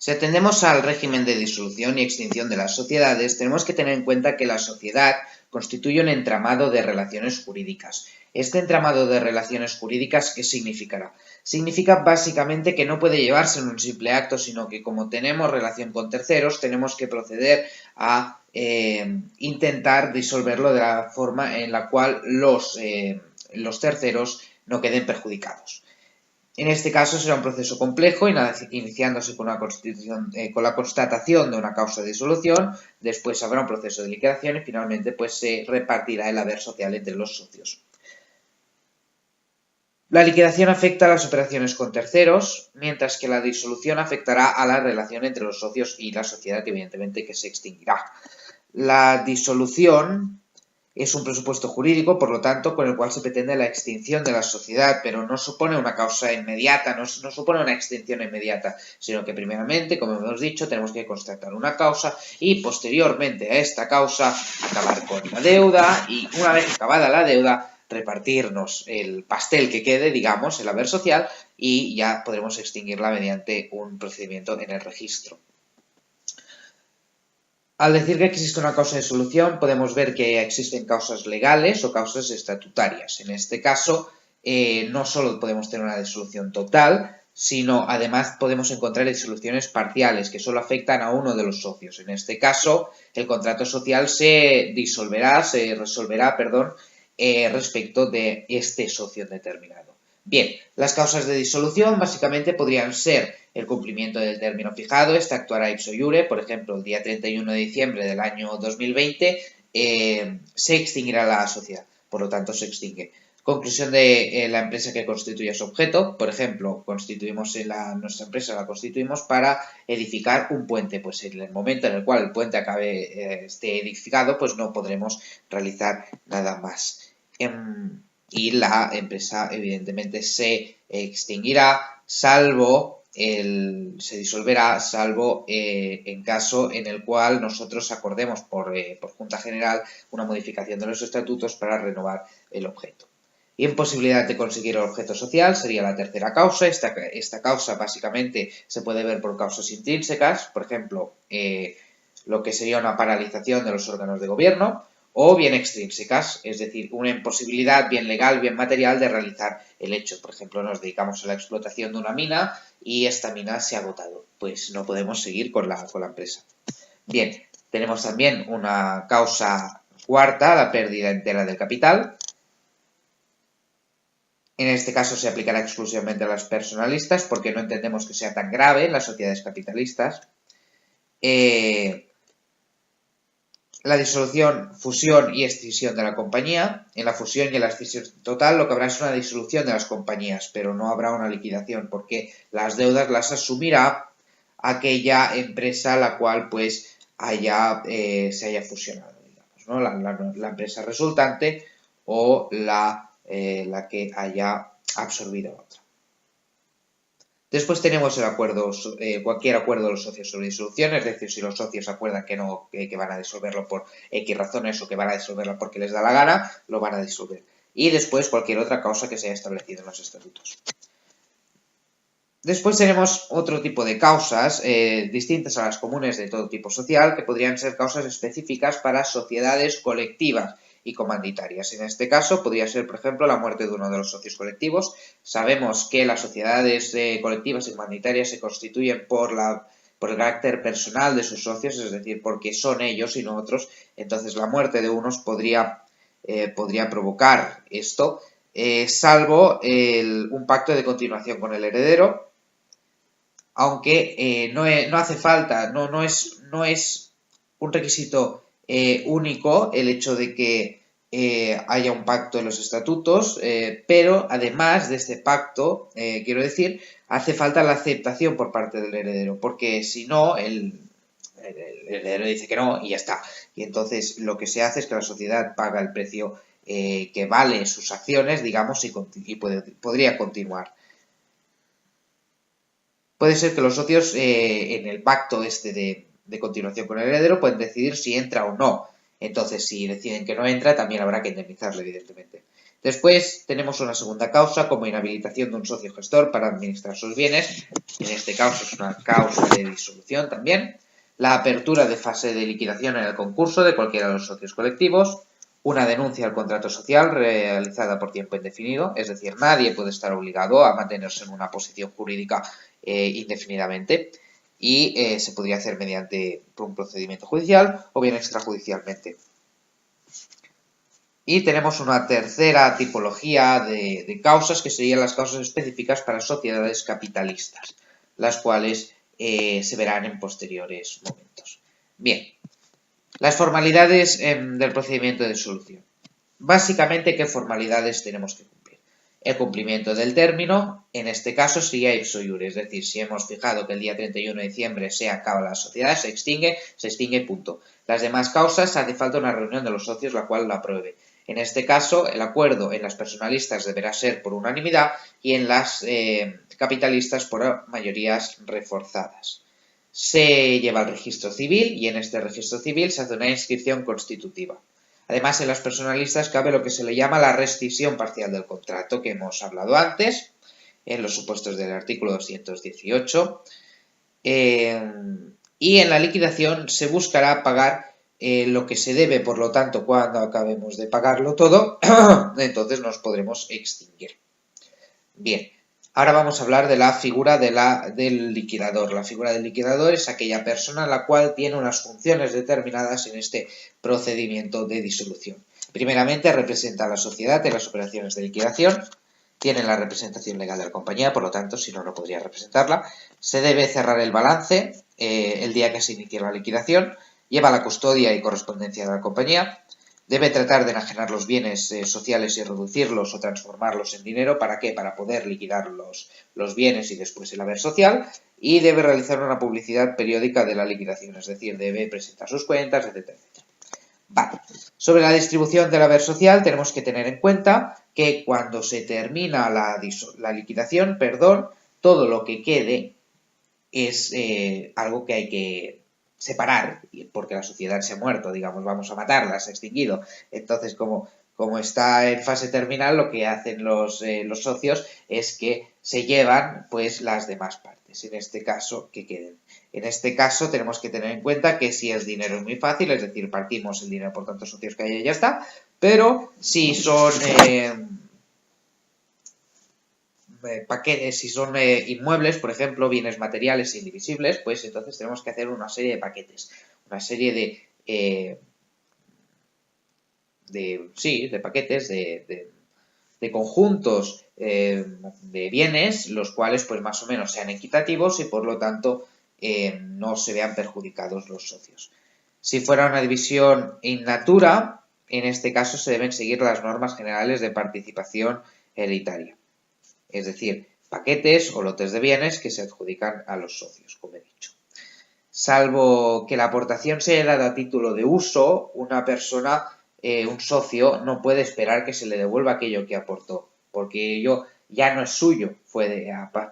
Si atendemos al régimen de disolución y extinción de las sociedades, tenemos que tener en cuenta que la sociedad constituye un entramado de relaciones jurídicas. Este entramado de relaciones jurídicas, ¿qué significará? Significa básicamente que no puede llevarse en un simple acto, sino que como tenemos relación con terceros, tenemos que proceder a intentar disolverlo de la forma en la cual los terceros no queden perjudicados. En este caso será un proceso complejo, iniciándose con la constatación de una causa de disolución, después habrá un proceso de liquidación y finalmente pues se repartirá el haber social entre los socios. La liquidación afecta a las operaciones con terceros, mientras que la disolución afectará a la relación entre los socios y la sociedad, evidentemente que se extinguirá. La disolución es un presupuesto jurídico, por lo tanto, con el cual se pretende la extinción de la sociedad, pero no supone una causa inmediata, no supone una extinción inmediata, sino que primeramente, como hemos dicho, tenemos que constatar una causa y posteriormente a esta causa acabar con la deuda y una vez acabada la deuda repartirnos el pastel que quede, digamos, el haber social y ya podremos extinguirla mediante un procedimiento en el registro. Al decir que existe una causa de disolución, podemos ver que existen causas legales o causas estatutarias. En este caso, no solo podemos tener una disolución total, sino además podemos encontrar disoluciones parciales que solo afectan a uno de los socios. En este caso, el contrato social se resolverá, respecto de este socio determinado. Bien, las causas de disolución básicamente podrían ser el cumplimiento del término fijado, este actuará ipso iure, por ejemplo, el día 31 de diciembre del año 2020 se extinguirá la sociedad, por lo tanto se extingue. Conclusión de la empresa que constituye su objeto, por ejemplo, nuestra empresa la constituimos para edificar un puente, pues en el momento en el cual el puente esté edificado, pues no podremos realizar nada más. Y la empresa evidentemente se extinguirá, se disolverá, salvo en caso en el cual nosotros acordemos por Junta General una modificación de los estatutos para renovar el objeto. Y imposibilidad de conseguir el objeto social sería la tercera causa. Esta causa básicamente se puede ver por causas intrínsecas, por ejemplo, lo que sería una paralización de los órganos de gobierno, o bien extrínsecas, es decir, una imposibilidad bien legal, bien material de realizar el hecho. Por ejemplo, nos dedicamos a la explotación de una mina y esta mina se ha agotado, pues no podemos seguir con la empresa. Bien, tenemos también una causa cuarta, la pérdida entera del capital. En este caso se aplicará exclusivamente a las personalistas porque no entendemos que sea tan grave en las sociedades capitalistas. La disolución, fusión y escisión de la compañía. En la fusión y en la escisión total lo que habrá es una disolución de las compañías, pero no habrá una liquidación porque las deudas las asumirá aquella empresa la cual pues se haya fusionado, digamos, ¿no? La empresa resultante o la que haya absorbido a otra. Después tenemos cualquier acuerdo de los socios sobre disolución, es decir, si los socios acuerdan que van a disolverlo por X razones o que van a disolverlo porque les da la gana, lo van a disolver. Y después cualquier otra causa que se haya establecido en los estatutos. Después tenemos otro tipo de causas distintas a las comunes de todo tipo social, que podrían ser causas específicas para sociedades colectivas y comanditarias. En este caso podría ser, por ejemplo, la muerte de uno de los socios colectivos. Sabemos que las sociedades colectivas y comanditarias se constituyen por el carácter personal de sus socios, es decir, porque son ellos y no otros. Entonces la muerte de unos podría provocar esto, salvo un pacto de continuación con el heredero, aunque no hace falta, no es un requisito único el hecho de que haya un pacto en los estatutos, pero además de este pacto, quiero decir, hace falta la aceptación por parte del heredero, porque si no, el heredero dice que no y ya está. Y entonces lo que se hace es que la sociedad paga el precio que vale sus acciones, digamos, y podría continuar. Puede ser que los socios en el pacto de continuación con el heredero pueden decidir si entra o no Entonces, si deciden que no entra, también habrá que indemnizarle, evidentemente. Después tenemos una segunda causa como inhabilitación de un socio gestor para administrar sus bienes. En este caso es una causa de disolución también. La apertura de fase de liquidación en el concurso de cualquiera de los socios colectivos. Una denuncia al contrato social realizada por tiempo indefinido, es decir, nadie puede estar obligado a mantenerse en una posición jurídica indefinidamente y se podría hacer mediante un procedimiento judicial o bien extrajudicialmente. Y tenemos una tercera tipología de causas que serían las causas específicas para sociedades capitalistas, las cuales se verán en posteriores momentos. Bien, las formalidades del procedimiento de disolución. Básicamente, ¿qué formalidades tenemos que cumplir? El cumplimiento del término, en este caso sería ipso iure, es decir, si hemos fijado que el día 31 de diciembre se acaba la sociedad, se extingue, punto. Las demás causas hace falta una reunión de los socios la cual lo apruebe. En este caso, el acuerdo en las personalistas deberá ser por unanimidad y en las capitalistas por mayorías reforzadas. Se lleva al registro civil y en este registro civil se hace una inscripción constitutiva. Además, en las personalistas cabe lo que se le llama la rescisión parcial del contrato, que hemos hablado antes, en los supuestos del artículo 218. Y en la liquidación se buscará pagar lo que se debe, por lo tanto, cuando acabemos de pagarlo todo, entonces nos podremos extinguir. Bien. Ahora vamos a hablar de la figura del liquidador. La figura del liquidador es aquella persona la cual tiene unas funciones determinadas en este procedimiento de disolución. Primeramente, representa a la sociedad en las operaciones de liquidación, tiene la representación legal de la compañía, por lo tanto, si no, no podría representarla. Se debe cerrar el balance el día que se inicie la liquidación, lleva la custodia y correspondencia de la compañía. Debe tratar de enajenar los bienes sociales y reducirlos o transformarlos en dinero. ¿Para qué? Para poder liquidar los bienes y después el haber social. Y debe realizar una publicidad periódica de la liquidación, es decir, debe presentar sus cuentas, etcétera, etcétera. Vale. Sobre la distribución del haber social tenemos que tener en cuenta que cuando se termina la liquidación, todo lo que quede es algo que hay que separar, porque la sociedad se ha muerto, digamos, vamos a matarla, se ha extinguido. Entonces, como está en fase terminal, lo que hacen los socios es que se llevan pues las demás partes, en este caso, que queden. En este caso tenemos que tener en cuenta que si es dinero es muy fácil, es decir, partimos el dinero por tantos socios que haya y ya está, pero si son paquetes, si son inmuebles, por ejemplo, bienes materiales e indivisibles, pues entonces tenemos que hacer una serie de paquetes, una serie de paquetes, de conjuntos de bienes, los cuales pues más o menos sean equitativos y por lo tanto no se vean perjudicados los socios. Si fuera una división in natura, en este caso se deben seguir las normas generales de participación hereditaria. Es decir, paquetes o lotes de bienes que se adjudican a los socios, como he dicho. Salvo que la aportación sea dada a título de uso, una persona, un socio, no puede esperar que se le devuelva aquello que aportó, porque ello ya no es suyo,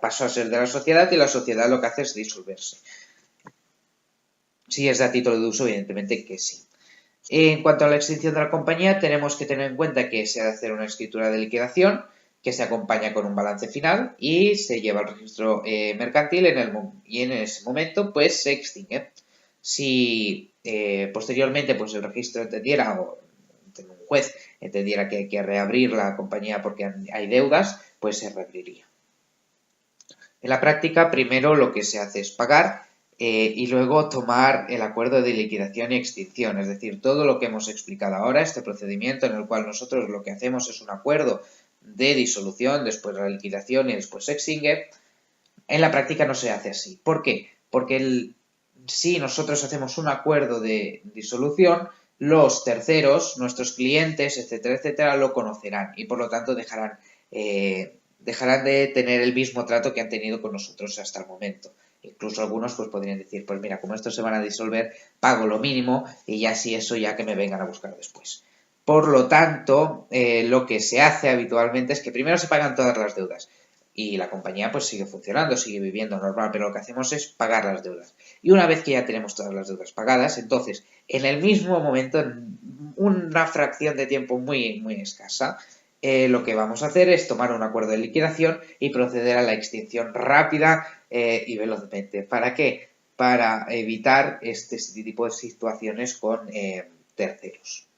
pasó a ser de la sociedad y la sociedad lo que hace es disolverse. Si es de a título de uso, evidentemente que sí. En cuanto a la extinción de la compañía, tenemos que tener en cuenta que se ha de hacer una escritura de liquidación, que se acompaña con un balance final y se lleva al registro mercantil y en ese momento pues se extingue. Si posteriormente pues el registro entendiera o un juez entendiera que hay que reabrir la compañía porque hay deudas, pues se reabriría. En la práctica, primero lo que se hace es pagar y luego tomar el acuerdo de liquidación y extinción, es decir, todo lo que hemos explicado ahora, este procedimiento en el cual nosotros lo que hacemos es un acuerdo de disolución, después la liquidación y después se extingue, en la práctica no se hace así. ¿Por qué? Porque si nosotros hacemos un acuerdo de disolución, los terceros, nuestros clientes, etcétera, etcétera, lo conocerán y por lo tanto dejarán de tener el mismo trato que han tenido con nosotros hasta el momento. Incluso algunos pues podrían decir, pues mira, como estos se van a disolver, pago lo mínimo y ya si eso ya que me vengan a buscar después. Por lo tanto, lo que se hace habitualmente es que primero se pagan todas las deudas y la compañía pues sigue funcionando, sigue viviendo normal, pero lo que hacemos es pagar las deudas. Y una vez que ya tenemos todas las deudas pagadas, entonces en el mismo momento, en una fracción de tiempo muy, muy escasa, lo que vamos a hacer es tomar un acuerdo de liquidación y proceder a la extinción rápida y velozmente. ¿Para qué? Para evitar este tipo de situaciones con terceros.